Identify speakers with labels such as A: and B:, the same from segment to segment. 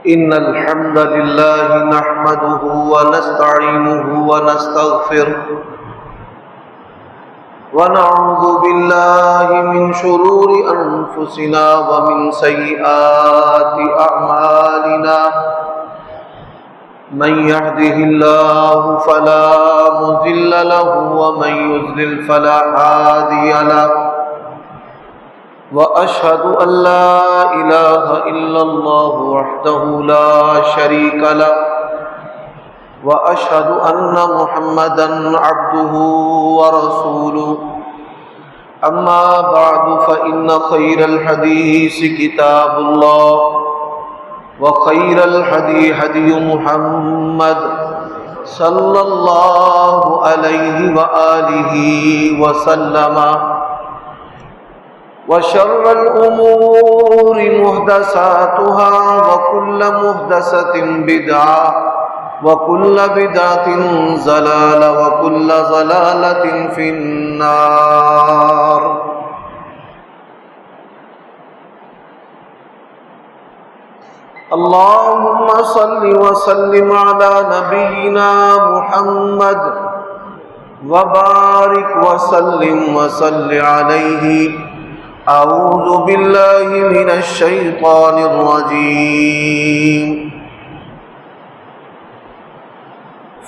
A: إن الحمد لله نحمده ونستعينه ونستغفره ونعوذ بالله من شرور أنفسنا ومن سيئات أعمالنا من يهده الله فلا مضل له ومن يضلل فلا هادي له وأشهد أن لا إله إلا الله وحده لا شريك له وأشهد أن محمدا عبده ورسوله أما بعد فإن خير الحديث كتاب الله وخير الهدي هدي محمد صلى الله عليه وآله وسلم وشر الأمور محدثاتها وكل محدثة بدعة وكل بدعة ضلالة وكل ضلالة في النار. اللهم صل وسلم على نبينا محمد وبارك وسلم وصل عليه. أعوذ بالله من الشيطان الرجيم.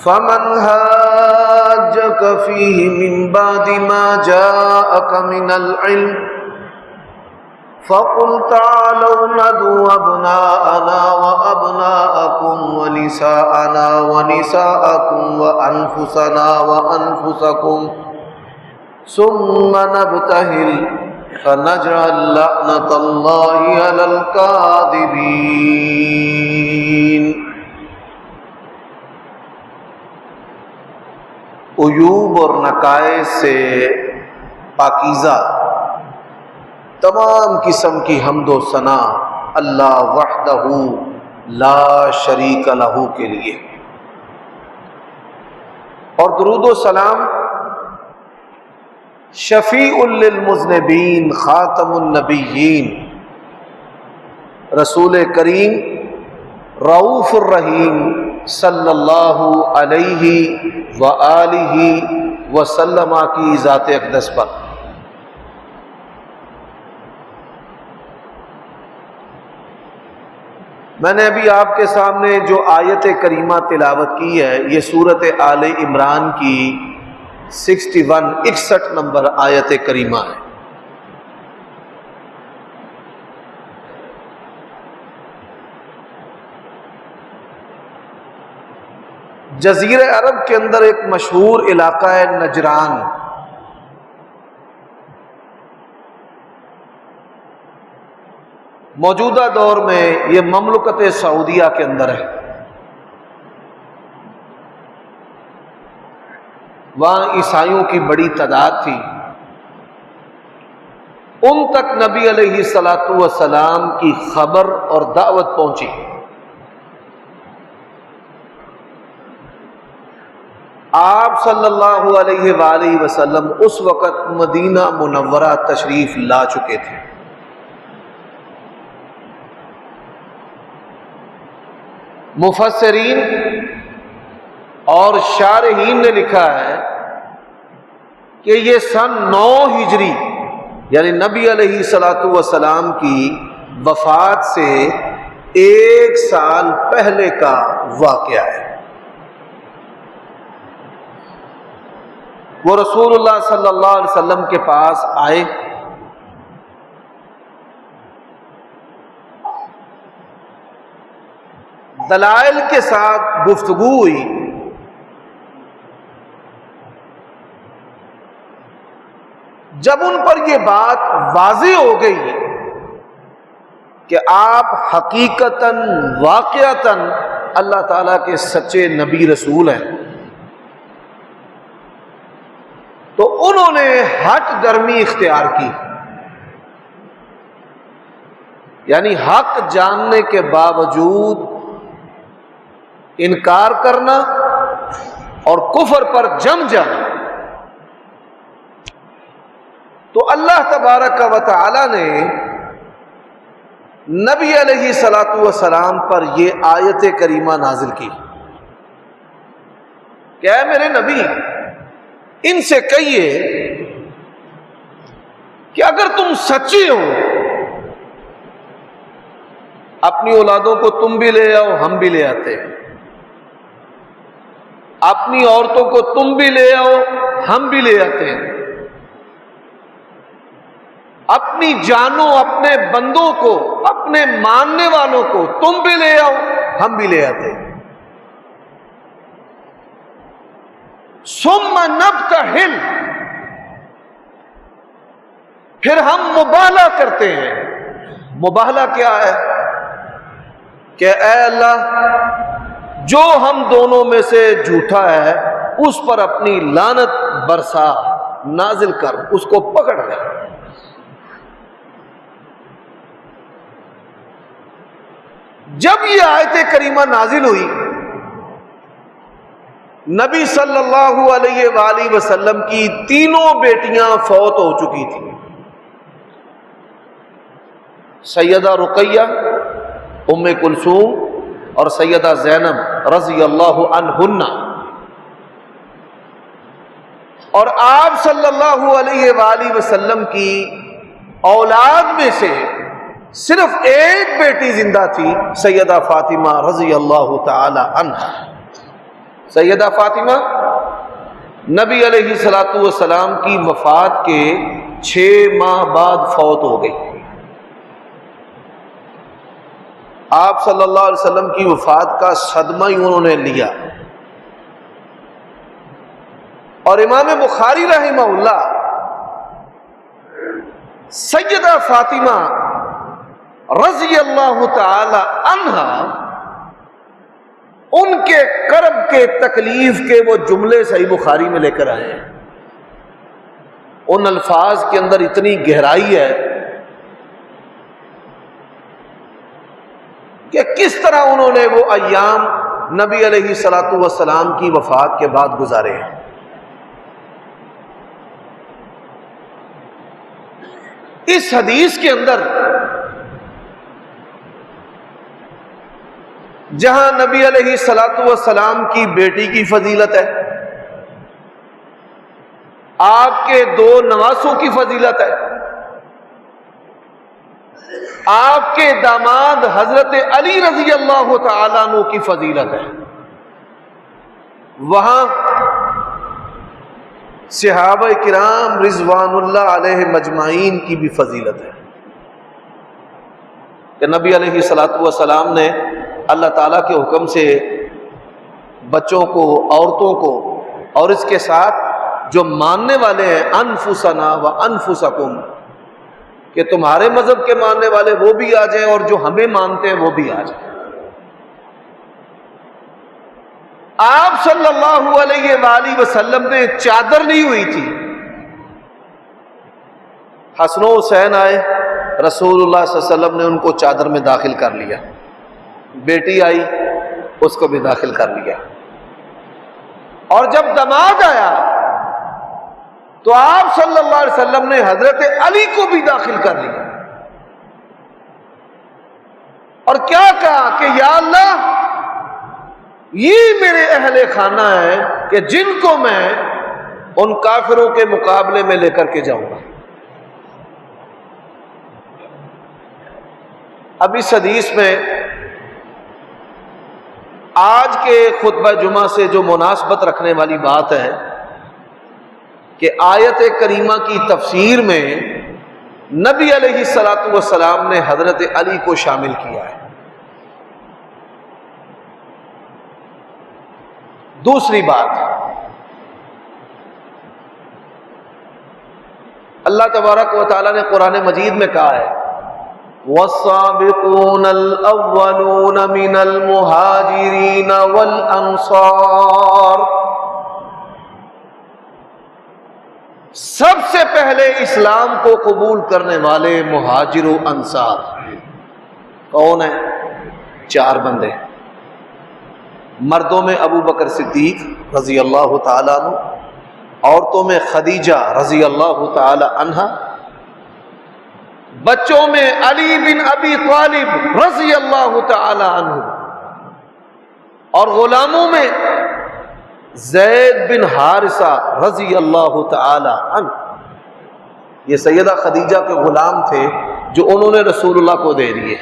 A: فمن هاجك فيه من بعد ما جاءك من العلم فقل تعالوا ندعو أبناءنا وأبناءكم ونساءنا ونساءكم وأنفسنا وأنفسكم ثم نبتهل فنجعل لعنة الله على الكاذبين. عیوب اور نقائص سے پاکیزہ تمام قسم کی حمد و ثنا اللہ وحدہ لا شریک لہ کے لیے، اور درود و سلام شفیع للمذنبین خاتم النبیین رسول کریم رؤوف الرحیم صلی اللہ علیہ وآلہ وسلم کی ذات اقدس پر. میں نے ابھی آپ کے سامنے جو آیت کریمہ تلاوت کی ہے یہ سورۃ آل عمران کی 61 نمبر آیت کریمہ ہے. جزیرہ عرب کے اندر ایک مشہور علاقہ ہے نجران. موجودہ دور میں یہ مملکت سعودیہ کے اندر ہے. وہاں عیسائیوں کی بڑی تعداد تھی. ان تک نبی علیہ الصلوۃ والسلام کی خبر اور دعوت پہنچی. آپ صلی اللہ علیہ وآلہ وسلم اس وقت مدینہ منورہ تشریف لا چکے تھے. مفسرین اور شارحین نے لکھا ہے کہ یہ سن 9 ہجری یعنی نبی علیہ الصلوۃ والسلام کی وفات سے 1 سال پہلے کا واقعہ ہے. وہ رسول اللہ صلی اللہ علیہ وسلم کے پاس آئے. دلائل کے ساتھ گفتگو ہوئی. جب ان پر یہ بات واضح ہو گئی کہ آپ حقیقتاً واقعتاً اللہ تعالیٰ کے سچے نبی رسول ہیں تو انہوں نے ہٹ درمی اختیار کی. یعنی حق جاننے کے باوجود انکار کرنا اور کفر پر جم جانا. تو اللہ تبارک و تعالی نے نبی علیہ الصلوۃ والسلام پر یہ آیت کریمہ نازل کی کہ اے میرے نبی ان سے کہیے کہ اگر تم سچے ہو اپنی اولادوں کو تم بھی لے آؤ ہم بھی لے آتے ہیں، اپنی عورتوں کو تم بھی لے آؤ ہم بھی لے آتے ہیں، اپنی جانوں اپنے بندوں کو اپنے ماننے والوں کو تم بھی لے آؤ ہم بھی لے آتے ہیں، ثم نبتہل پھر ہم مباہلہ کرتے ہیں۔ مباہلہ کیا ہے کہ اے اللہ جو ہم دونوں میں سے جھوٹا ہے اس پر اپنی لعنت برسا، نازل کر، اس کو پکڑ لے۔ جب یہ آیت کریمہ نازل ہوئی نبی صلی اللہ علیہ وآلہ وسلم کی تینوں بیٹیاں فوت ہو چکی تھیں، سیدہ رقیہ، ام کلثوم اور سیدہ زینب رضی اللہ عنہن، اور آپ صلی اللہ علیہ وآلہ وسلم کی اولاد میں سے صرف ایک بیٹی زندہ تھی، سیدہ فاطمہ رضی اللہ تعالی عنہا۔ سیدہ فاطمہ نبی علیہ الصلوۃ والسلام کی وفات کے 6 ماہ بعد فوت ہو گئی۔ آپ صلی اللہ علیہ وسلم کی وفات کا صدمہ ہی انہوں نے لیا، اور امام بخاری رحمہ اللہ سیدہ فاطمہ رضی اللہ تعالی عنہا ان کے کرب کے تکلیف کے وہ جملے صحیح بخاری میں لے کر آئے ہیں۔ ان الفاظ کے اندر اتنی گہرائی ہے کہ کس طرح انہوں نے وہ ایام نبی علیہ الصلوۃ والسلام کی وفات کے بعد گزارے ہیں۔ اس حدیث کے اندر جہاں نبی علیہ الصلوۃ والسلام کی بیٹی کی فضیلت ہے، آپ کے 2 نواسوں کی فضیلت ہے، آپ کے داماد حضرت علی رضی اللہ تعالیٰ عنہ کی فضیلت ہے، وہاں صحابہ کرام رضوان اللہ علیہ مجمعین کی بھی فضیلت ہے کہ نبی علیہ الصلوۃ والسلام نے اللہ تعالیٰ کے حکم سے بچوں کو، عورتوں کو، اور اس کے ساتھ جو ماننے والے ہیں انفسنا و انفسکم، کہ تمہارے مذہب کے ماننے والے وہ بھی آ جائیں اور جو ہمیں مانتے ہیں وہ بھی آ جائیں۔ آپ صلی اللہ علیہ وآلہ وسلم نے چادر لی ہوئی تھی، حسن و حسین آئے، رسول اللہ صلی اللہ علیہ وسلم نے ان کو چادر میں داخل کر لیا، بیٹی آئی اس کو بھی داخل کر لیا، اور جب داماد آیا تو آپ صلی اللہ علیہ وسلم نے حضرت علی کو بھی داخل کر لیا، اور کیا کہا کہ یا اللہ یہ میرے اہل خانہ ہے کہ جن کو میں ان کافروں کے مقابلے میں لے کر کے جاؤں گا۔ اب اس حدیث میں آج کے خطبہ جمعہ سے جو مناسبت رکھنے والی بات ہے کہ آیت کریمہ کی تفسیر میں نبی علیہ الصلوۃ والسلام نے حضرت علی کو شامل کیا ہے۔ دوسری بات، اللہ تبارک و تعالیٰ نے قرآن مجید میں کہا ہے وَالسَّابِقُونَ الْأَوَّلُونَ مِنَ الْمُهَاجِرِينَ وَالْأَنصَارِ، سب سے پہلے اسلام کو قبول کرنے والے مہاجر و انصار کون ہیں؟ 4 بندے، مردوں میں ابو بکر صدیق رضی اللہ تعالیٰ عنہ، عورتوں میں خدیجہ رضی اللہ تعالی عنہا، بچوں میں علی بن ابی طالب رضی اللہ تعالی عنہ، اور غلاموں میں زید بن حارثہ رضی اللہ تعالی عنہ۔ یہ سیدہ خدیجہ کے غلام تھے جو انہوں نے رسول اللہ کو دے دیے،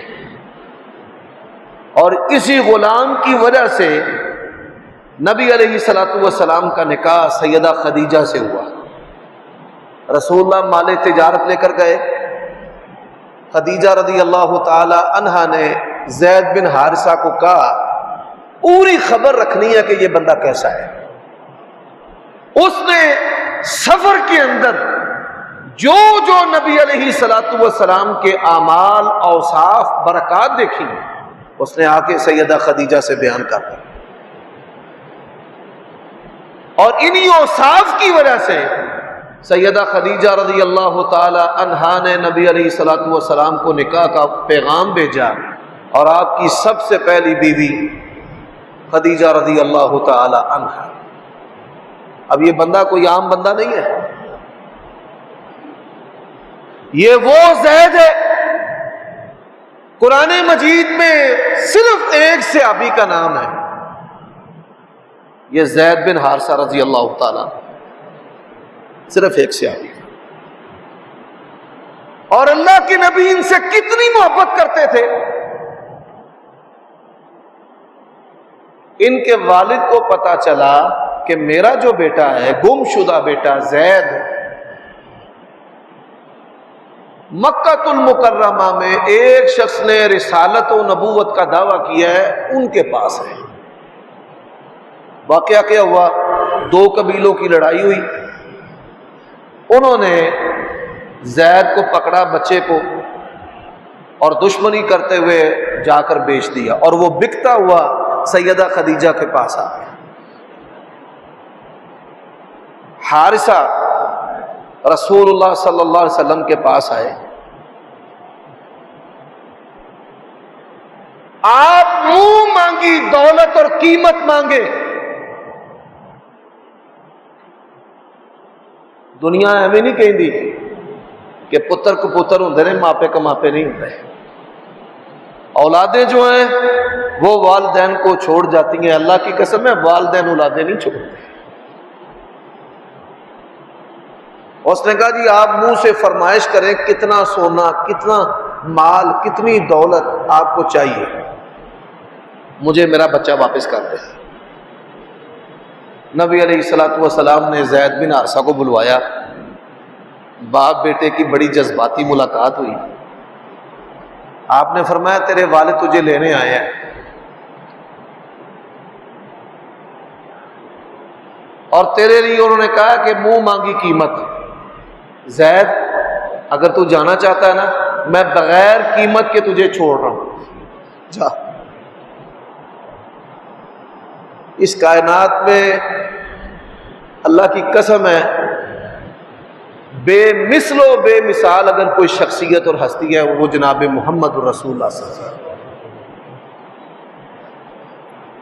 A: اور اسی غلام کی وجہ سے نبی علیہ الصلوۃ والسلام کا نکاح سیدہ خدیجہ سے ہوا۔ رسول اللہ مال تجارت لے کر گئے، خدیجہ رضی اللہ تعالی عنہا نے زید بن حارثہ کو کہا پوری خبر رکھنی ہے کہ یہ بندہ کیسا ہے۔ اس نے سفر کے اندر جو جو نبی علیہ الصلوۃ والسلام کے اعمال، اوصاف، برکات دیکھی، اس نے آ کے سیدہ خدیجہ سے بیان کر دی، اور انہی اوصاف کی وجہ سے سیدہ خدیجہ رضی اللہ تعالی عنہا نے نبی علیہ الصلوۃ والسلام کو نکاح کا پیغام بھیجا، اور آپ کی سب سے پہلی بیوی خدیجہ رضی اللہ تعالی عنہا۔ اب یہ بندہ کوئی عام بندہ نہیں ہے، یہ وہ زید ہے۔ قرآن مجید میں صرف ایک صحابی کا نام ہے، یہ زید بن حارثہ رضی اللہ تعالی، صرف ایک صحابی، اور اللہ کے نبی ان سے کتنی محبت کرتے تھے۔ ان کے والد کو پتا چلا کہ میرا جو بیٹا ہے، گم شدہ بیٹا زید، مکہ المکرمہ میں ایک شخص نے رسالت و نبوت کا دعویٰ کیا ہے، ان کے پاس ہے۔ واقعہ کیا ہوا؟ دو قبیلوں کی لڑائی ہوئی، انہوں نے زید کو پکڑا، بچے کو، اور دشمنی کرتے ہوئے جا کر بیچ دیا، اور وہ بکتا ہوا سیدہ خدیجہ کے پاس آ گیا۔ حارثہ رسول اللہ صلی اللہ علیہ وسلم کے پاس آئے، آپ منہ مانگی دولت اور قیمت مانگے۔ دنیا ایویں نہیں کہیں دی کہ پتر کو پتر ہوندے نے، ماپے کا ماپے نہیں ہوندے۔ اولادیں جو ہیں وہ والدین کو چھوڑ جاتی ہیں، اللہ کی قسم ہے والدین اولادیں نہیں چھوڑتے۔ اس نے کہا جی آپ منہ سے فرمائش کریں، کتنا سونا، کتنا مال، کتنی دولت آپ کو چاہیے، مجھے میرا بچہ واپس کر دے۔ نبی علیہ الصلوۃ والسلام نے زید بن حارثہ کو بلوایا، باپ بیٹے کی بڑی جذباتی ملاقات ہوئی۔ آپ نے فرمایا تیرے والد تجھے لینے آئے ہیں، اور تیرے لیے انہوں نے کہا کہ منہ مانگی قیمت۔ زید اگر تو جانا چاہتا ہے نا، میں بغیر قیمت کے تجھے چھوڑ رہا ہوں، جا۔ اس کائنات میں اللہ کی قسم ہے بے مثل و بے مثال اگر کوئی شخصیت اور ہستی ہے وہ جناب محمد رسول اللہ صلی اللہ علیہ وسلم،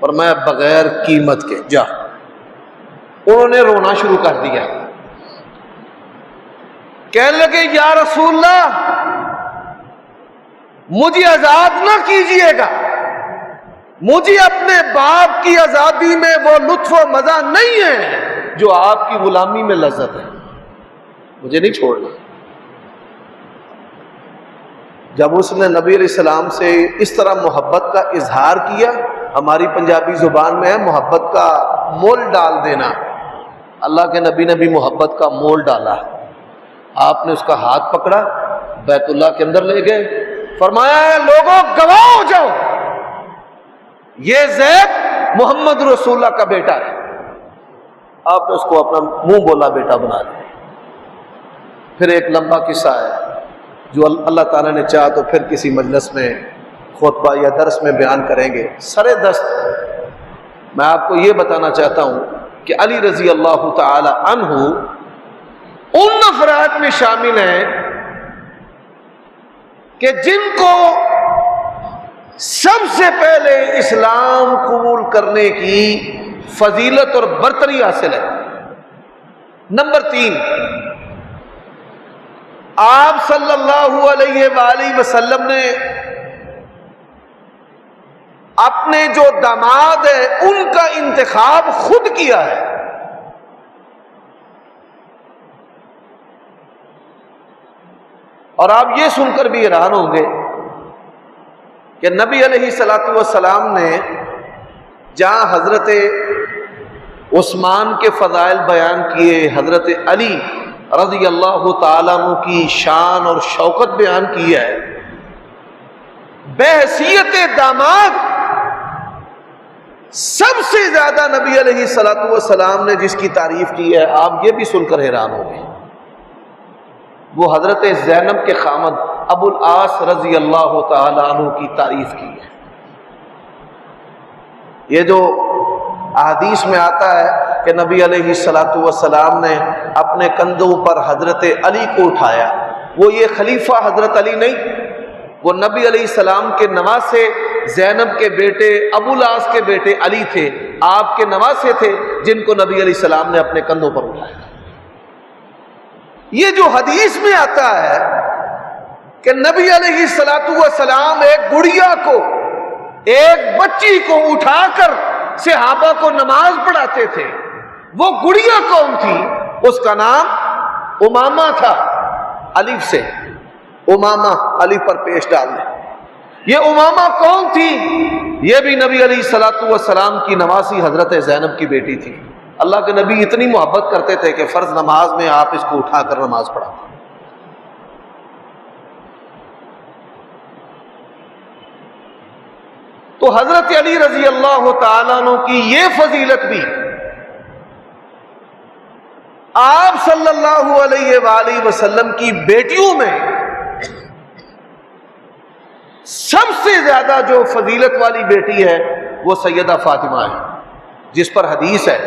A: اور میں بغیر قیمت کے جا۔ انہوں نے رونا شروع کر دیا، کہنے لگے یا رسول اللہ مجھے آزاد نہ کیجیے گا، مجھے اپنے باپ کی آزادی میں وہ لطف و مزہ نہیں ہے جو آپ کی غلامی میں لذت ہے، مجھے نہیں چھوڑنا۔ جب اس نے نبی علیہ السلام سے اس طرح محبت کا اظہار کیا، ہماری پنجابی زبان میں ہے محبت کا مول ڈال دینا، اللہ کے نبی نے بھی محبت کا مول ڈالا۔ آپ نے اس کا ہاتھ پکڑا، بیت اللہ کے اندر لے گئے، فرمایا لوگوں گواہ ہو جاؤ، یہ زید محمد رسول اللہ کا بیٹا ہے۔ آپ نے اس کو اپنا منہ بولا بیٹا بنا لیا۔ پھر ایک لمبا قصہ ہے جو اللہ تعالیٰ نے چاہا تو پھر کسی مجلس میں خطبہ یا درس میں بیان کریں گے۔ سر دست میں آپ کو یہ بتانا چاہتا ہوں کہ علی رضی اللہ تعالی عنہ ان افراد میں شامل ہیں کہ جن کو سب سے پہلے اسلام قبول کرنے کی فضیلت اور برتری حاصل ہے۔ نمبر 3، آپ صلی اللہ علیہ وآلہ وسلم نے اپنے جو داماد ہیں ان کا انتخاب خود کیا ہے. اور آپ یہ سن کر بھی حیران ہوں گے کہ نبی علیہ الصلوۃ والسلام نے جہاں حضرت عثمان کے فضائل بیان کیے، حضرت علی رضی اللہ تعالیٰ عنہ کی شان اور شوکت بیان کی ہے، بحیثیت داماد سب سے زیادہ نبی علیہ الصلوۃ والسلام نے جس کی تعریف کی ہے، آپ یہ بھی سن کر حیران ہوں گے، وہ حضرت زینب کے خامد ابو العاص رضی اللہ تعالیٰ عنہ کی تعریف کی ہے. یہ جو احادیث میں آتا ہے کہ نبی علیہ الصلوۃ والسلام نے اپنے کندھوں پر حضرت علی کو اٹھایا، وہ یہ خلیفہ حضرت علی نہیں، وہ نبی علیہ السلام کے نواسے زینب کے بیٹے ابو العاص کے بیٹے علی تھے، آپ کے نواسے تھے جن کو نبی علیہ السلام نے اپنے کندھوں پر اٹھایا. یہ جو حدیث میں آتا ہے کہ نبی علیہ الصلوۃ والسلام ایک گڑیا کو، ایک بچی کو اٹھا کر صحابہ کو نماز پڑھاتے تھے، وہ گڑیا کون تھی؟ اس کا نام امامہ تھا، الف سے امامہ، الف پر پیش ڈال دیں. یہ امامہ کون تھی؟ یہ بھی نبی علیہ الصلوۃ والسلام کی نواسی حضرت زینب کی بیٹی تھی. اللہ کے نبی اتنی محبت کرتے تھے کہ فرض نماز میں آپ اس کو اٹھا کر نماز پڑھاتے. تو حضرت علی رضی اللہ تعالیٰ عنہ کی یہ فضیلت بھی آپ صلی اللہ علیہ وآلہ وسلم کی بیٹیوں میں سب سے زیادہ جو فضیلت والی بیٹی ہے وہ سیدہ فاطمہ ہے، جس پر حدیث ہے.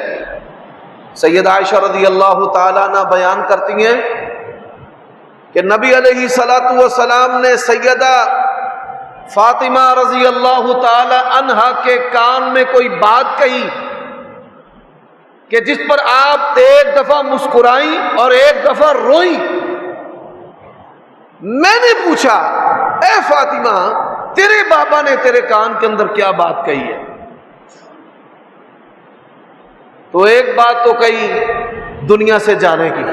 A: سیدہ عائشہ رضی اللہ تعالیٰ عنہ بیان کرتی ہیں کہ نبی علیہ الصلوۃ والسلام نے سیدہ فاطمہ رضی اللہ تعالی عنہا کے کان میں کوئی بات کہی کہ جس پر آپ ایک دفعہ مسکرائیں اور ایک دفعہ روئیں. میں نے پوچھا، اے فاطمہ، تیرے بابا نے تیرے کان کے اندر کیا بات کہی ہے؟ تو ایک بات تو کہی دنیا سے جانے کی.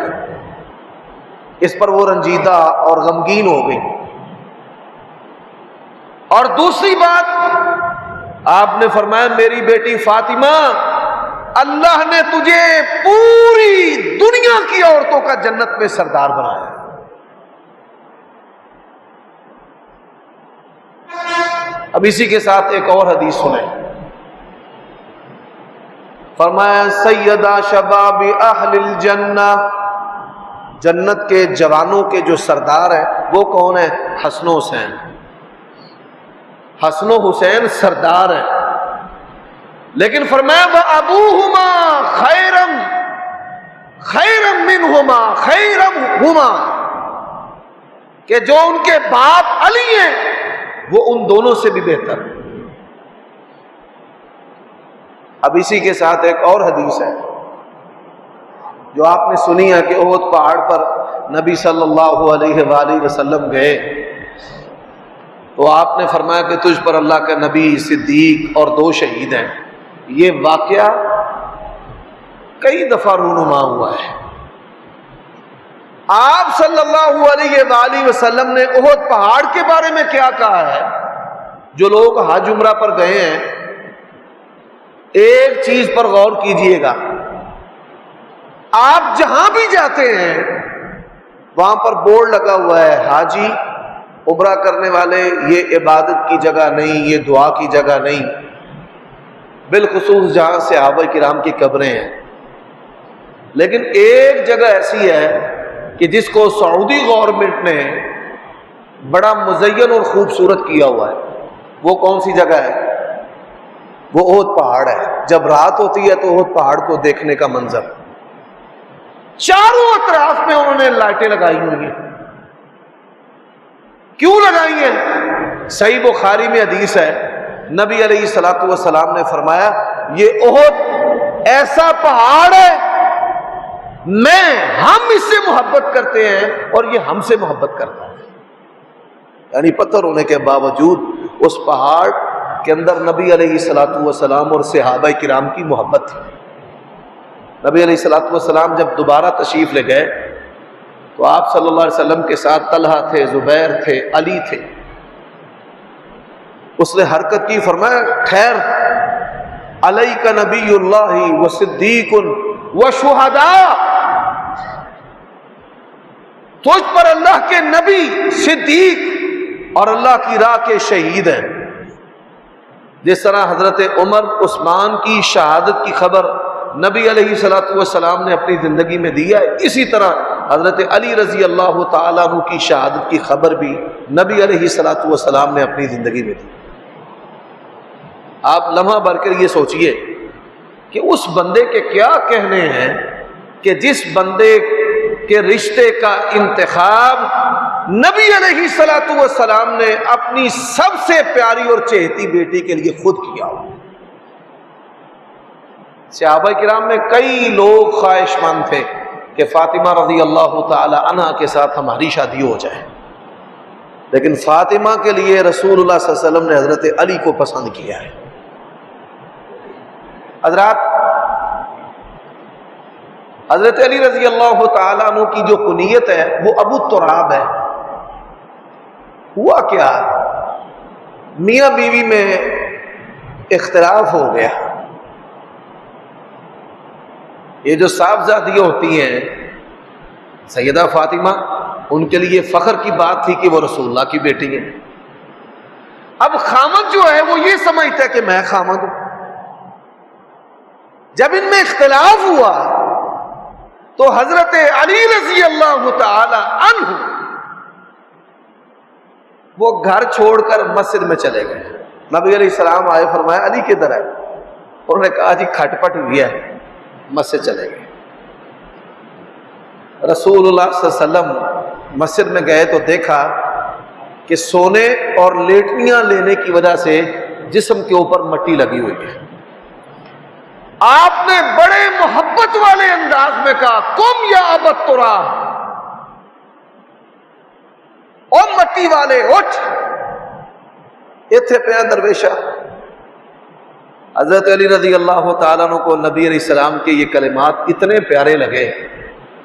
A: اس پر وہ رنجیدہ اور غمگین ہو گئی. اور دوسری بات آپ نے فرمایا، میری بیٹی فاطمہ، اللہ نے تجھے پوری دنیا کی عورتوں کا جنت میں سردار بنایا. اب اسی کے ساتھ ایک اور حدیث سنیں. فرمایا، سیدہ شباب اہل الجنہ، جنت کے جوانوں کے جو سردار ہیں وہ کون ہیں؟ حسن و حسین. حسن و حسین سردار ہیں، لیکن فرمایا وَأَبُوهُمَا خَيْرًا مِّنْهُمَا خَيْرًا هُمَا، کہ جو ان کے باپ علی ہیں وہ ان دونوں سے بھی بہتر. اب اسی کے ساتھ ایک اور حدیث ہے جو آپ نے سنی ہے کہ احد پہاڑ پر نبی صلی اللہ علیہ وآلہ وسلم گئے تو آپ نے فرمایا کہ تجھ پر اللہ کا نبی، صدیق اور 2 شہید ہیں. یہ واقعہ کئی دفعہ رونما ہوا ہے. آپ صلی اللہ علیہ وآلہ وسلم نے احد پہاڑ کے بارے میں کیا کہا ہے؟ جو لوگ حج عمرہ پر گئے ہیں، ایک چیز پر غور کیجئے گا. آپ جہاں بھی جاتے ہیں وہاں پر بورڈ لگا ہوا ہے، حاجی عمرہ کرنے والے یہ عبادت کی جگہ نہیں، یہ دعا کی جگہ نہیں، بالخصوص جہاں صحابہ کرام کی قبریں ہیں. لیکن ایک جگہ ایسی ہے کہ جس کو سعودی گورنمنٹ نے بڑا مزین اور خوبصورت کیا ہوا ہے. وہ کون سی جگہ ہے؟ وہ احد پہاڑ ہے. جب رات ہوتی ہے تو احد پہاڑ کو دیکھنے کا منظر، چاروں اطراف میں انہوں نے لائٹیں لگائی ہوئی ہیں. کیوں لگائی ہیں؟ صحیح بخاری میں حدیث ہے، نبی علیہ الصلوۃ والسلام نے فرمایا، یہ احد ایسا پہاڑ ہے ہم اس سے محبت کرتے ہیں اور یہ ہم سے محبت کرتا ہے. یعنی پتھر ہونے کے باوجود اس پہاڑ کے اندر نبی علیہ الصلوۃ والسلام اور صحابہ کرام کی محبت تھی. نبی علیہ الصلوۃ والسلام جب دوبارہ تشریف لے گئے تو آپ صلی اللہ علیہ وسلم کے ساتھ طلحہ تھے، زبیر تھے، علی تھے. اس نے حرکت کی، فرمایا خیر علیک نبی اللہ و صدیق و شہداء، تجھ پر اللہ کے نبی، صدیق اور اللہ کی راہ کے شہید ہیں. جس طرح حضرت عمر عثمان کی شہادت کی خبر نبی علیہ الصلوۃ والسلام نے اپنی زندگی میں دیا ہے، اسی طرح حضرت علی رضی اللہ تعالیٰ عنہ کی شہادت کی خبر بھی نبی علیہ الصلوۃ والسلام نے اپنی زندگی میں دی. آپ لمحہ بھر کر یہ سوچئے کہ اس بندے کے کیا کہنے ہیں کہ جس بندے کے رشتے کا انتخاب نبی علیہ الصلوۃ والسلام نے اپنی سب سے پیاری اور چہیتی بیٹی کے لیے خود کیا ہو. صحابہ کرام میں کئی لوگ خواہش مند تھے کہ فاطمہ رضی اللہ تعالی عنہا کے ساتھ ہماری شادی ہو جائے، لیکن فاطمہ کے لیے رسول اللہ صلی اللہ علیہ وسلم نے حضرت علی کو پسند کیا ہے. حضرات، حضرت علی رضی اللہ تعالیٰ عنہ کی جو کنیت ہے وہ ابو تراب ہے. ہوا کیا، میاں بیوی میں اختلاف ہو گیا. یہ جو صاحبزادیاں ہوتی ہیں سیدہ فاطمہ، ان کے لیے فخر کی بات تھی کہ وہ رسول اللہ کی بیٹی ہیں. اب خامد جو ہے وہ یہ سمجھتا ہے کہ میں خامد ہوں. جب ان میں اختلاف ہوا تو حضرت علی رضی اللہ تعالی عنہ وہ گھر چھوڑ کر مسجد میں چلے گئے. نبی علیہ السلام آئے، فرمایا علی کدھر ہے؟ انہوں نے کہا جی کھٹ پٹ ہوئی ہے. مسجد چلے گئے. رسول اللہ صلی اللہ علیہ وسلم مسجد میں گئے تو دیکھا کہ سونے اور لیٹنیاں لینے کی وجہ سے جسم کے اوپر مٹی لگی ہوئی ہے. آپ نے بڑے محبت والے انداز میں کہا قم یا ابا تراب، او مٹی والے اٹھ، ایتھے پیا درویشا. حضرت علی رضی اللہ تعالیٰ عنہ کو نبی علیہ السلام کے یہ کلمات اتنے پیارے لگے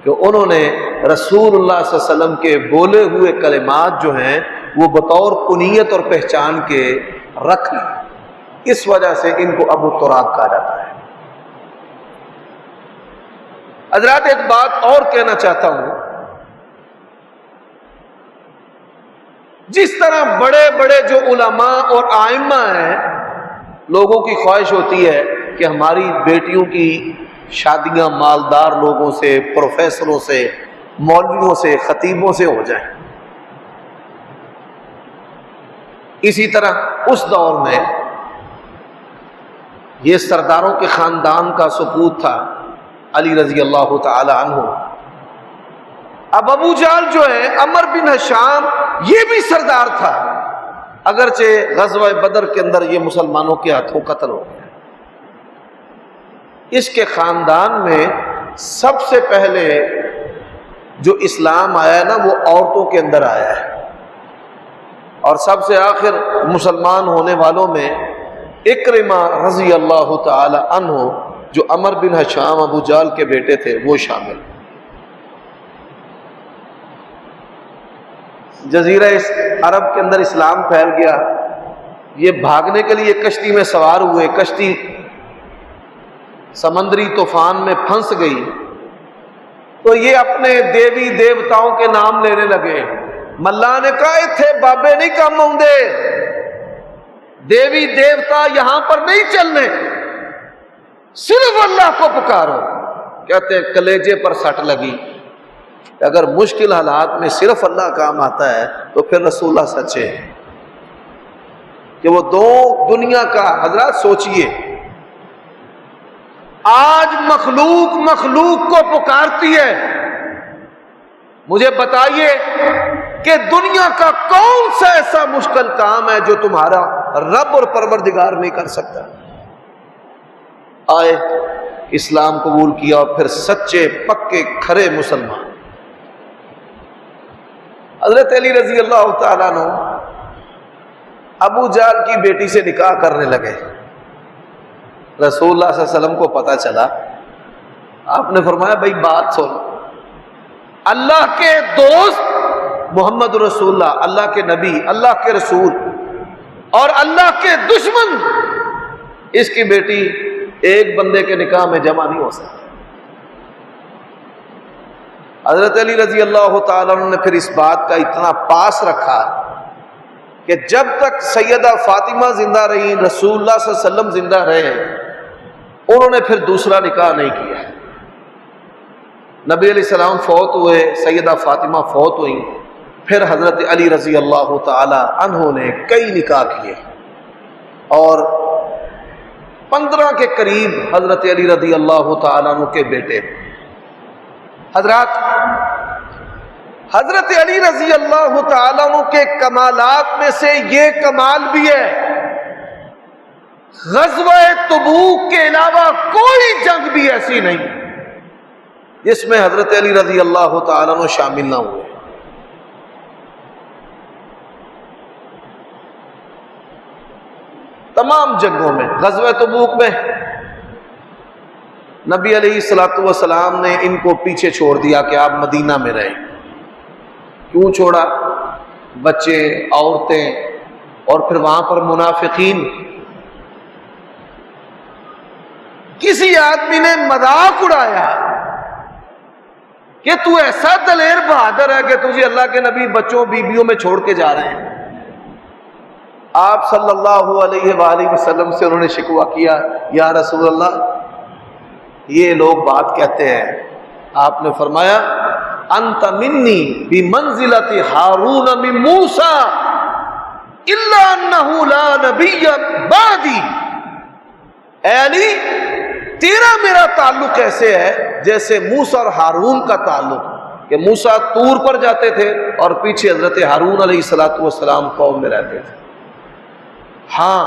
A: کہ انہوں نے رسول اللہ صلی اللہ علیہ وسلم کے بولے ہوئے کلمات جو ہیں وہ بطور کنیت اور پہچان کے رکھ لی. اس وجہ سے ان کو ابو تراب کہا جاتا ہے. حضرات، ایک بات اور کہنا چاہتا ہوں. جس طرح بڑے بڑے جو علماء اور ائمہ ہیں، لوگوں کی خواہش ہوتی ہے کہ ہماری بیٹیوں کی شادیاں مالدار لوگوں سے، پروفیسروں سے، مولویوں سے، خطیبوں سے ہو جائیں. اسی طرح اس دور میں یہ سرداروں کے خاندان کا سپوت تھا علی رضی اللہ تعالی عنہ. اب ابو جہل جو ہے عمر بن ہشام، یہ بھی سردار تھا، اگرچہ غزوہ بدر کے اندر یہ مسلمانوں کے ہاتھوں قتل ہو گیا. اس کے خاندان میں سب سے پہلے جو اسلام آیا ہے نا وہ عورتوں کے اندر آیا ہے، اور سب سے آخر مسلمان ہونے والوں میں اکرمہ رضی اللہ تعالی عنہ جو عمر بن ہشام ابو جہل کے بیٹے تھے وہ شامل. جزیرہ عرب کے اندر اسلام پھیل گیا. یہ بھاگنے کے لیے کشتی میں سوار ہوئے، کشتی سمندری طوفان میں پھنس گئی تو یہ اپنے دیوی دیوتاؤں کے نام لینے لگے. ملا نے کہا اتھے بابے نہیں کام آؤندے، دیوی دیوتا یہاں پر نہیں چلنے، صرف اللہ کو پکارو. کہتے ہیں کلیجے پر سٹ لگی. اگر مشکل حالات میں صرف اللہ کام آتا ہے تو پھر رسول اللہ سچے ہیں کہ وہ دو دنیا کا. حضرات سوچئے، آج مخلوق کو پکارتی ہے. مجھے بتائیے کہ دنیا کا کون سا ایسا مشکل کام ہے جو تمہارا رب اور پروردگار نہیں کر سکتا؟ آئے اسلام قبول کیا اور پھر سچے پکے کھرے مسلمان۔ حضرت علی رضی اللہ تعالیٰ عنہ ابو جہل کی بیٹی سے نکاح کرنے لگے۔ رسول اللہ صلی اللہ علیہ وسلم کو پتہ چلا، آپ نے فرمایا بھائی بات سن، اللہ کے دوست محمد رسول اللہ، اللہ کے نبی، اللہ کے رسول، اور اللہ کے دشمن، اس کی بیٹی ایک بندے کے نکاح میں جمع نہیں ہو سکتی۔ حضرت علی رضی اللہ تعالیٰ عنہ نے پھر اس بات کا اتنا پاس رکھا کہ جب تک سیدہ فاطمہ زندہ رہی، رسول اللہ صلی اللہ علیہ وسلم زندہ رہے، انہوں نے پھر دوسرا نکاح نہیں کیا۔ نبی علیہ السلام فوت ہوئے، سیدہ فاطمہ فوت ہوئیں، پھر حضرت علی رضی اللہ تعالی عنہ نے کئی نکاح کیے اور 15 کے قریب حضرت علی رضی اللہ تعالی عنہ کے بیٹے۔ حضرات، حضرت علی رضی اللہ تعالی عنہ کے کمالات میں سے یہ کمال بھی ہے، غزوہ تبوک کے علاوہ کوئی جنگ بھی ایسی نہیں جس میں حضرت علی رضی اللہ تعالی عنہ شامل نہ ہوئے۔ تمام جنگوں میں، غزوہ تبوک میں نبی علیہ الصلوۃ والسلام نے ان کو پیچھے چھوڑ دیا کہ آپ مدینہ میں رہیں۔ کیوں چھوڑا؟ بچے، عورتیں، اور پھر وہاں پر منافقین۔ کسی آدمی نے مذاق اڑایا کہ تو ایسا دلیر بہادر ہے کہ تجھے اللہ کے نبی بچوں بیویوں میں چھوڑ کے جا رہے ہیں۔ آپ صلی اللہ علیہ وآلہ وسلم سے انہوں نے شکوہ کیا، یا رسول اللہ یہ لوگ بات کہتے ہیں۔ آپ نے فرمایا انت منی بمنزلۃ ہارون من موسیٰ الا انہ لا نبی بعدی۔ اے علی، تیرا میرا تعلق ایسے ہے جیسے موسیٰ اور ہارون کا تعلق، کہ موسیٰ طور پر جاتے تھے اور پیچھے حضرت ہارون علیہ السلام قوم میں رہتے تھے۔ ہاں،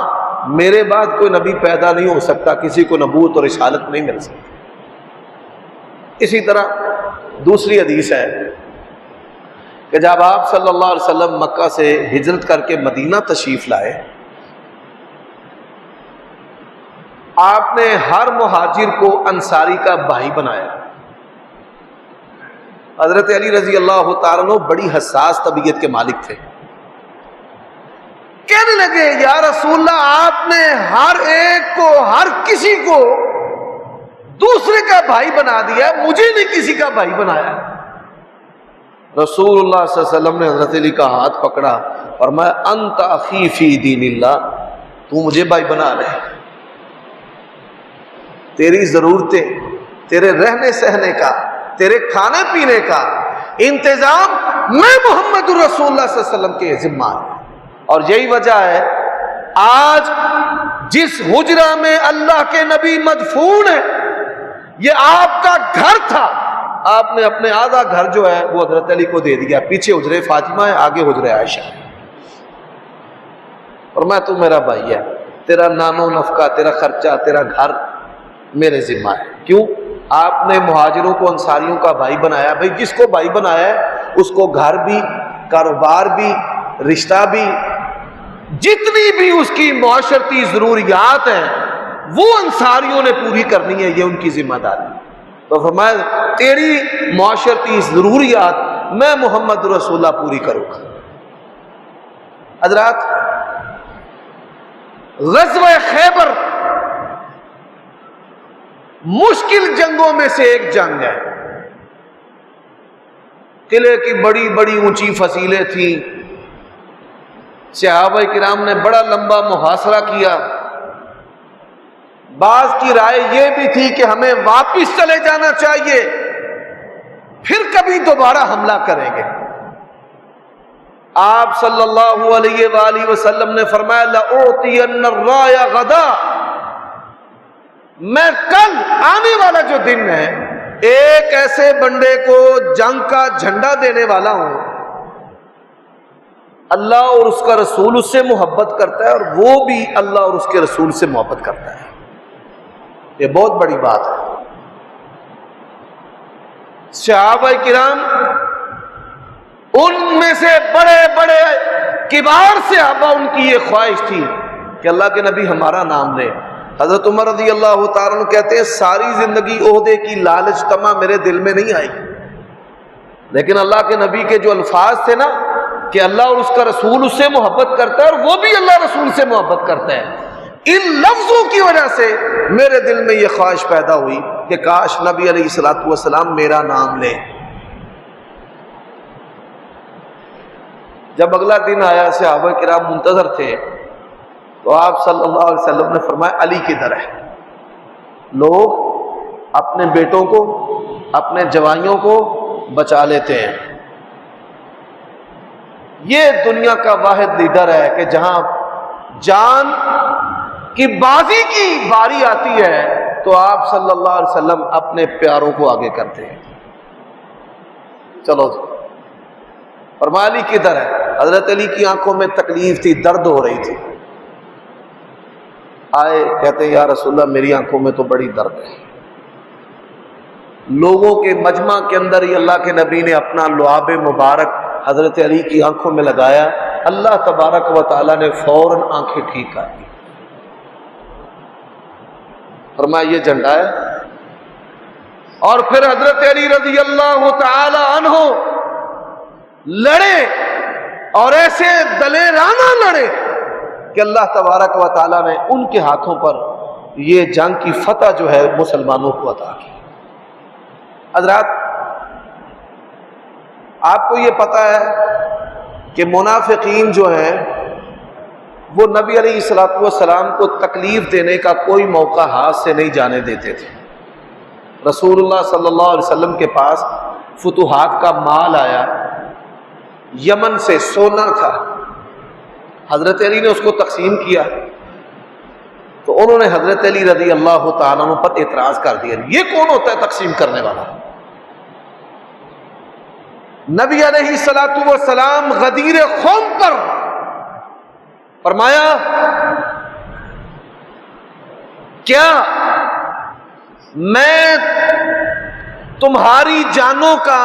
A: میرے بعد کوئی نبی پیدا نہیں ہو سکتا، کسی کو نبوت اور رسالت نہیں مل سکتی۔ اسی طرح دوسری حدیث ہے کہ جب آپ صلی اللہ علیہ وسلم مکہ سے ہجرت کر کے مدینہ تشریف لائے، آپ نے ہر مہاجر کو انصاری کا بھائی بنایا۔ حضرت علی رضی اللہ تعالیٰ عنہ بڑی حساس طبیعت کے مالک تھے۔ کہنے لگے یا رسول اللہ، آپ نے ہر ایک کو، ہر کسی کو دوسرے کا بھائی بنا دیا، مجھے نہیں کسی کا بھائی بنایا۔ رسول اللہ صلی اللہ علیہ وسلم نے حضرت علی کا ہاتھ پکڑا اور میں انت اخی فی دین اللہ، تو مجھے بھائی بنا رہے، تیری ضرورتیں، تیرے رہنے سہنے کا، تیرے کھانے پینے کا انتظام میں محمد رسول اللہ صلی اللہ علیہ وسلم کے ذمہ ہے۔ اور یہی وجہ ہے آج جس حجرہ میں اللہ کے نبی مدفون ہے، یہ آپ کا گھر تھا، آپ نے اپنے آدھا گھر جو ہے وہ حضرت علی کو دے دیا۔ پیچھے حجرہ فاطمہ ہے، آگے حجرہ عائشہ ہے، اور میں تو میرا بھائی ہے، تیرا نانو نفقہ، تیرا خرچہ، تیرا گھر میرے ذمہ ہے۔ کیوں؟ آپ نے مہاجروں کو انصاریوں کا بھائی بنایا۔ بھائی جس کو بھائی بنایا ہے اس کو گھر بھی، کاروبار بھی، رشتہ بھی، جتنی بھی اس کی معاشرتی ضروریات ہیں وہ انصاریوں نے پوری کرنی ہے، یہ ان کی ذمہ داری۔ تو فرمایا تیری معاشرتی ضروریات میں محمد رسول اللہ پوری کروں گا۔ حضرات، غزوہ خیبر مشکل جنگوں میں سے ایک جنگ ہے۔ قلعے کی بڑی بڑی اونچی فصیلیں تھیں، صحابہ کرام نے بڑا لمبا محاصرہ کیا۔ بعض کی رائے یہ بھی تھی کہ ہمیں واپس چلے جانا چاہیے، پھر کبھی دوبارہ حملہ کریں گے۔ آپ صلی اللہ علیہ وآلہ وسلم نے فرمایا لَأُعْطِيَنَّ الرَّایَ غَدًا، میں کل آنے والا جو دن ہے ایک ایسے بندے کو جنگ کا جھنڈا دینے والا ہوں، اللہ اور اس کا رسول اس سے محبت کرتا ہے اور وہ بھی اللہ اور اس کے رسول سے محبت کرتا ہے۔ یہ بہت بڑی بات ہے۔ صحابہ کرام ان میں سے بڑے بڑے کبار صحابہ ان کی یہ خواہش تھی کہ اللہ کے نبی ہمارا نام لے. حضرت عمر رضی اللہ تعالیٰ عنہ کہتے ہیں ساری زندگی عہدے کی لالچ طمع میرے دل میں نہیں آئی، لیکن اللہ کے نبی کے جو الفاظ تھے نا کہ اللہ اور اس کا رسول اس سے محبت کرتا ہے اور وہ بھی اللہ رسول سے محبت کرتا ہے، ان لفظوں کی وجہ سے میرے دل میں یہ خواہش پیدا ہوئی کہ کاش نبی علیہ الصلوۃ والسلام میرا نام لے. جب اگلا دن آیا صحابہ کرام منتظر تھے تو آپ صلی اللہ علیہ وسلم نے فرمایا علی کدھر ہے؟ لوگ اپنے بیٹوں کو اپنے جوانیوں کو بچا لیتے ہیں. یہ دنیا کا واحد لیڈر ہے کہ جہاں جان کی بازی کی باری آتی ہے تو آپ صلی اللہ علیہ وسلم اپنے پیاروں کو آگے کرتے ہیں. چلو فرمایا علی کدھر ہے؟ حضرت علی کی آنکھوں میں تکلیف تھی، درد ہو رہی تھی. آئے کہتے ہیں یا رسول اللہ میری آنکھوں میں تو بڑی درد ہے. لوگوں کے مجمع کے اندر ہی اللہ کے نبی نے اپنا لعاب مبارک حضرت علی کی آنکھوں میں لگایا، اللہ تبارک و تعالیٰ نے فوراً آنکھیں ٹھیک کر دی. فرمایا یہ جھنڈا ہے. اور پھر حضرت علی رضی اللہ تعالی عنہ لڑے اور ایسے دلیرانہ لڑے کہ اللہ تبارک و تعالیٰ نے ان کے ہاتھوں پر یہ جنگ کی فتح جو ہے مسلمانوں کو عطا کی. حضرات آپ کو یہ پتہ ہے کہ منافقین جو ہیں وہ نبی علیہ الصلوۃ والسلام کو تکلیف دینے کا کوئی موقع ہاتھ سے نہیں جانے دیتے تھے. رسول اللہ صلی اللہ علیہ وسلم کے پاس فتوحات کا مال آیا، یمن سے سونا تھا، حضرت علی نے اس کو تقسیم کیا تو انہوں نے حضرت علی رضی اللہ تعالیٰ عنہ پر اعتراض کر دیا یہ کون ہوتا ہے تقسیم کرنے والا؟ نبی علیہ الصلوۃ والسلام غدیر قوم پر فرمایا کیا میں تمہاری جانوں کا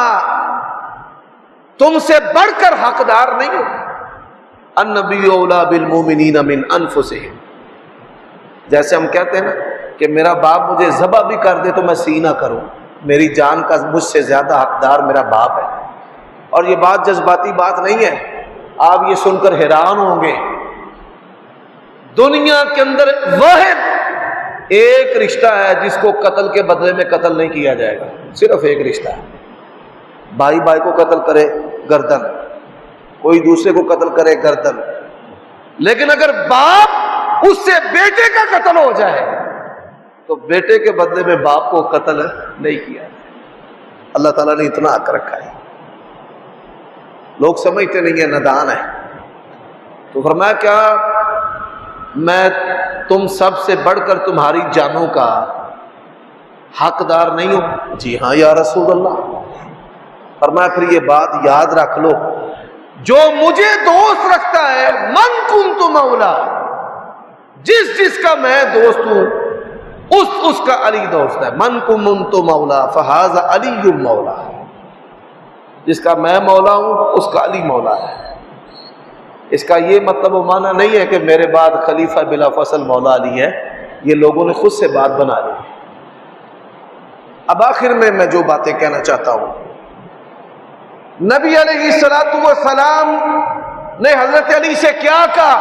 A: تم سے بڑھ کر حقدار نہیں ہوں؟ النبی اولی بالمؤمنین من انفسہم. جیسے ہم کہتے ہیں نا کہ میرا باپ مجھے ذبح بھی کر دے تو میں سی نہ کروں، میری جان کا مجھ سے زیادہ حقدار میرا باپ ہے. اور یہ بات جذباتی بات نہیں ہے، آپ یہ سن کر حیران ہوں گے. دنیا کے اندر واحد ایک رشتہ ہے جس کو قتل کے بدلے میں قتل نہیں کیا جائے گا، صرف ایک رشتہ ہے. بھائی بھائی کو قتل کرے گردن، کوئی دوسرے کو قتل کرے گردن، لیکن اگر باپ اس سے بیٹے کا قتل ہو جائے تو بیٹے کے بدلے میں باپ کو قتل نہیں کیا. اللہ تعالیٰ نے اتنا حق رکھا ہے. لوگ سمجھتے نہیں ہیں، نادان ہے. تو فرمایا کیا میں تم سب سے بڑھ کر تمہاری جانوں کا حقدار نہیں ہوں؟ جی ہاں یا رسول اللہ. فرمایا پھر یہ بات یاد رکھ لو، جو مجھے دوست رکھتا ہے من کنت مولا، جس کا میں دوست ہوں اس کا علی دوست ہے. من کنت مولا فہذا علی مولا، جس کا میں مولا ہوں اس کا علی مولا ہے. اس کا یہ مطلب و معنی نہیں ہے کہ میرے بعد خلیفہ بلا فصل مولا علی ہے، یہ لوگوں نے خود سے بات بنا لی. اب آخر میں جو باتیں کہنا چاہتا ہوں، نبی علیہ الصلوۃ والسلام نے حضرت علی سے کیا کہا؟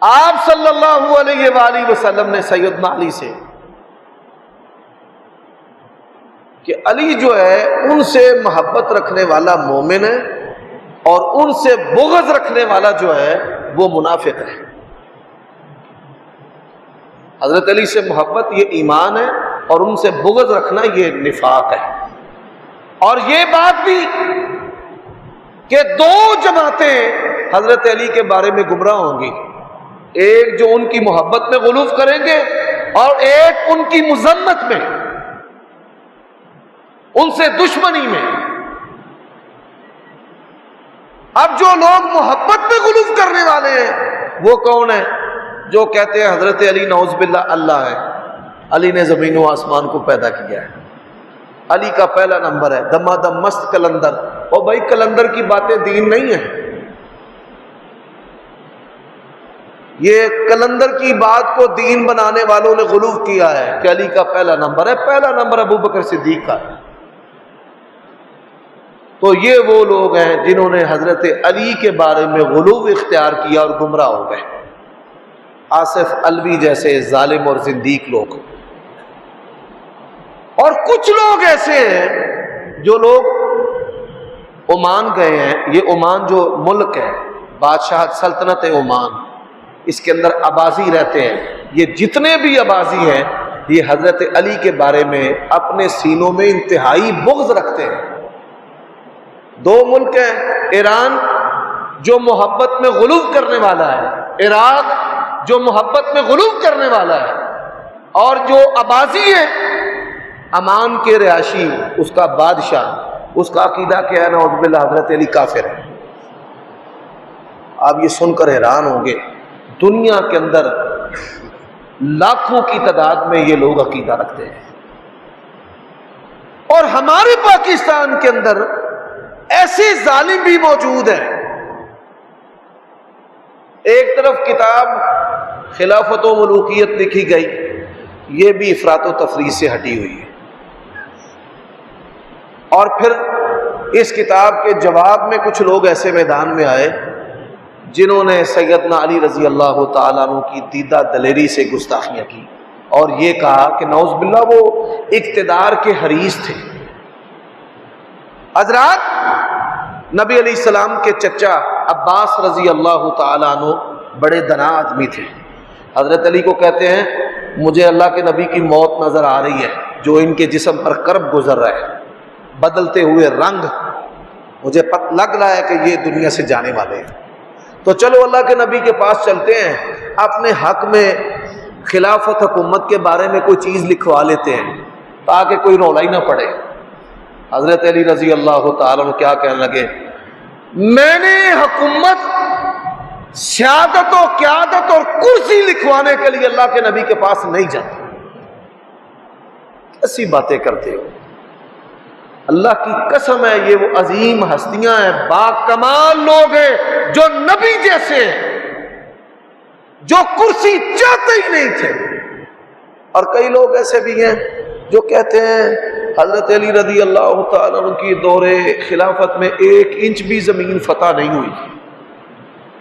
A: آپ صلی اللہ علیہ وآلہ وسلم نے سیدنا علی سے کہ علی جو ہے ان سے محبت رکھنے والا مومن ہے اور ان سے بغض رکھنے والا جو ہے وہ منافق ہے. حضرت علی سے محبت یہ ایمان ہے اور ان سے بغض رکھنا یہ نفاق ہے. اور یہ بات بھی کہ دو جماعتیں حضرت علی کے بارے میں گمراہ ہوں گی، ایک جو ان کی محبت میں غلوف کریں گے اور ایک ان کی مذمت میں، ان سے دشمنی میں. اب جو لوگ محبت میں غلوف کرنے والے ہیں وہ کون ہیں؟ جو کہتے ہیں حضرت علی نعوذ باللہ اللہ ہے، علی نے زمین و آسمان کو پیدا کیا ہے، علی کا پہلا نمبر ہے۔ دما دم مست کلندر، اور بھائی کلندر کی باتیں دین نہیں ہیں، یہ کلندر کی بات کو دین بنانے والوں نے غلو کیا ہے کہ علی کا پہلا نمبر ہے۔ پہلا نمبر ابو بکر صدیق کا ہے۔ تو یہ وہ لوگ ہیں جنہوں نے حضرت علی کے بارے میں غلو اختیار کیا اور گمراہ ہو گئے، آصف الوی جیسے ظالم اور زندیق لوگ۔ اور کچھ لوگ ایسے ہیں جو لوگ عمان گئے ہیں، یہ عمان جو ملک ہے، بادشاہ سلطنت عمان، اس کے اندر عباسی رہتے ہیں، یہ جتنے بھی عباسی ہیں یہ حضرت علی کے بارے میں اپنے سینوں میں انتہائی بغض رکھتے ہیں۔ دو ملک ہیں، ایران جو محبت میں غلو کرنے والا ہے، عراق جو محبت میں غلو کرنے والا ہے، اور جو عباسی ہے عمان کے رہائشی، اس کا بادشاہ، اس کا عقیدہ کیا ہے؟ نعوذ باللہ حضرت علی کافر ہے۔ آپ یہ سن کر حیران ہوں گے، دنیا کے اندر لاکھوں کی تعداد میں یہ لوگ عقیدہ رکھتے ہیں، اور ہمارے پاکستان کے اندر ایسے ظالم بھی موجود ہیں۔ ایک طرف کتاب خلافت و ملوکیت لکھی گئی، یہ بھی افراط و تفریط سے ہٹی ہوئی ہے، اور پھر اس کتاب کے جواب میں کچھ لوگ ایسے میدان میں آئے جنہوں نے سیدنا علی رضی اللہ تعالیٰ عنہ کی دیدہ دلیری سے گستاخیاں کی، اور یہ کہا کہ نعوذ باللہ وہ اقتدار کے حریص تھے۔ حضرات، نبی علیہ السلام کے چچا عباس رضی اللہ تعالیٰ عنہ بڑے دنا آدمی تھے۔ حضرت علی کو کہتے ہیں مجھے اللہ کے نبی کی موت نظر آ رہی ہے، جو ان کے جسم پر کرب گزر رہا ہے، بدلتے ہوئے رنگ، مجھے لگ رہا ہے کہ یہ دنیا سے جانے والے ہیں، تو چلو اللہ کے نبی کے پاس چلتے ہیں، اپنے حق میں خلافت حکومت کے بارے میں کوئی چیز لکھوا لیتے ہیں تاکہ کوئی رولا ہی نہ پڑے۔ حضرت علی رضی اللہ تعالیٰ عنہ کیا کہنے لگے؟ میں نے حکومت، سیادت و قیادت اور کرسی لکھوانے کے لیے اللہ کے نبی کے پاس نہیں جاتا۔ کیسی باتیں کرتے ہو؟ اللہ کی قسم ہے یہ وہ عظیم ہستیاں ہیں، با کمال لوگ ہیں جو نبی جیسے ہیں، جو کرسی چاہتے ہی نہیں تھے۔ اور کئی لوگ ایسے بھی ہیں جو کہتے ہیں حضرت علی رضی اللہ تعالیٰ عنہ کی دور خلافت میں 1 انچ بھی زمین فتح نہیں ہوئی تھی۔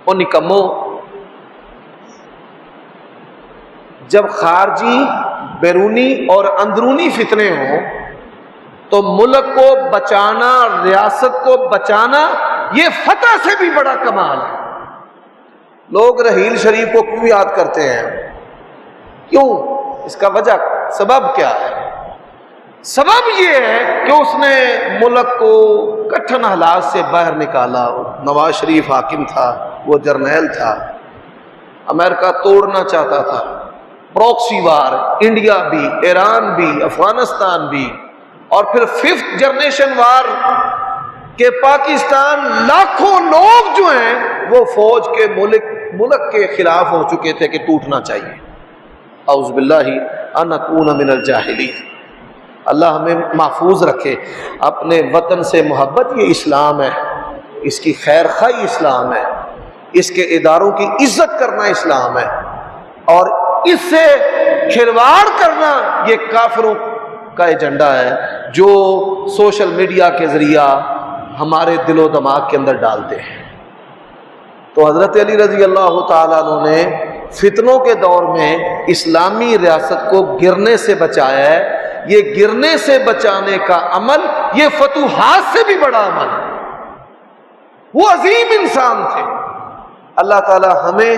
A: وہ نکمو، جب خارجی، بیرونی اور اندرونی فتنے ہوں تو ملک کو بچانا، ریاست کو بچانا، یہ فتح سے بھی بڑا کمال ہے۔ لوگ رحیل شریف کو کیوں یاد کرتے ہیں؟ کیوں؟ اس کا وجہ، سبب کیا ہے؟ سبب یہ ہے کہ اس نے ملک کو کٹھن حالات سے باہر نکالا۔ نواز شریف حاکم تھا، وہ جرنیل تھا، امریکہ توڑنا چاہتا تھا، پروکسی وار، انڈیا بھی، ایران بھی، افغانستان بھی، اور پھر 5th جنریشن وار کہ پاکستان، لاکھوں لوگ جو ہیں وہ فوج کے ملک کے خلاف ہو چکے تھے کہ ٹوٹنا چاہیے۔ اعوذ باللہ ان اکون من الجاہلین۔ اللہ ہمیں محفوظ رکھے۔ اپنے وطن سے محبت یہ اسلام ہے، اس کی خیر خواہی اسلام ہے، اس کے اداروں کی عزت کرنا اسلام ہے، اور اس سے کھلواڑ کرنا یہ کافروں کا ایجنڈا ہے جو سوشل میڈیا کے ذریعہ ہمارے دل و دماغ کے اندر ڈالتے ہیں۔ تو حضرت علی رضی اللہ تعالیٰ عنہ نے فتنوں کے دور میں اسلامی ریاست کو گرنے سے بچایا ہے۔ یہ گرنے سے بچانے کا عمل یہ فتوحات سے بھی بڑا عمل ہے۔ وہ عظیم انسان تھے۔ اللہ تعالی ہمیں،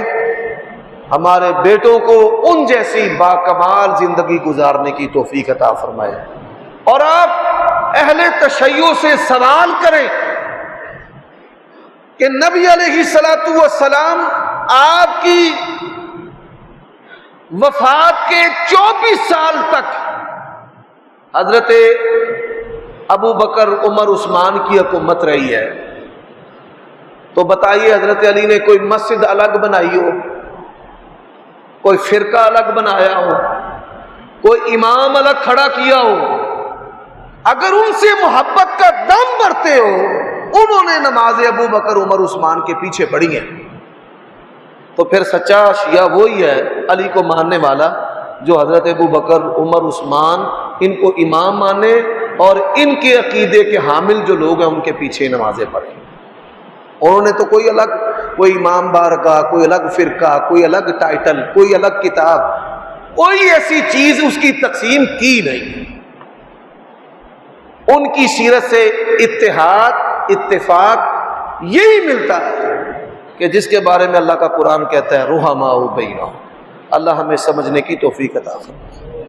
A: ہمارے بیٹوں کو ان جیسی باکمال زندگی گزارنے کی توفیق عطا فرمائے۔ اور آپ اہل تشیع سے سوال کریں کہ نبی علیہ الصلوۃ والسلام آپ کی وفات کے 24 سال تک حضرت ابو بکر، عمر، عثمان کی حکومت رہی ہے، تو بتائیے حضرت علی نے کوئی مسجد الگ بنائی ہو، کوئی فرقہ الگ بنایا ہو، کوئی امام الگ کھڑا کیا ہو، اگر ان سے محبت کا دم بھرتے ہو، انہوں نے نماز ابو بکر عمر عثمان کے پیچھے پڑھی ہے، تو پھر سچا شیعہ وہی ہے علی کو ماننے والا جو حضرت ابو بکر عمر عثمان ان کو امام مانے اور ان کے عقیدے کے حامل جو لوگ ہیں ان کے پیچھے نمازیں پڑھیں۔ انہوں نے تو کوئی الگ، کوئی امام بارگاہ، کوئی الگ فرقہ، کوئی الگ ٹائٹل، کوئی الگ کتاب، کوئی ایسی چیز اس کی تقسیم کی نہیں۔ ان کی سیرت سے اتحاد، اتفاق یہی ملتا ہے کہ جس کے بارے میں اللہ کا قرآن کہتا ہے رحماء بینہم۔ اللہ ہمیں سمجھنے کی توفیق عطا فرمائے۔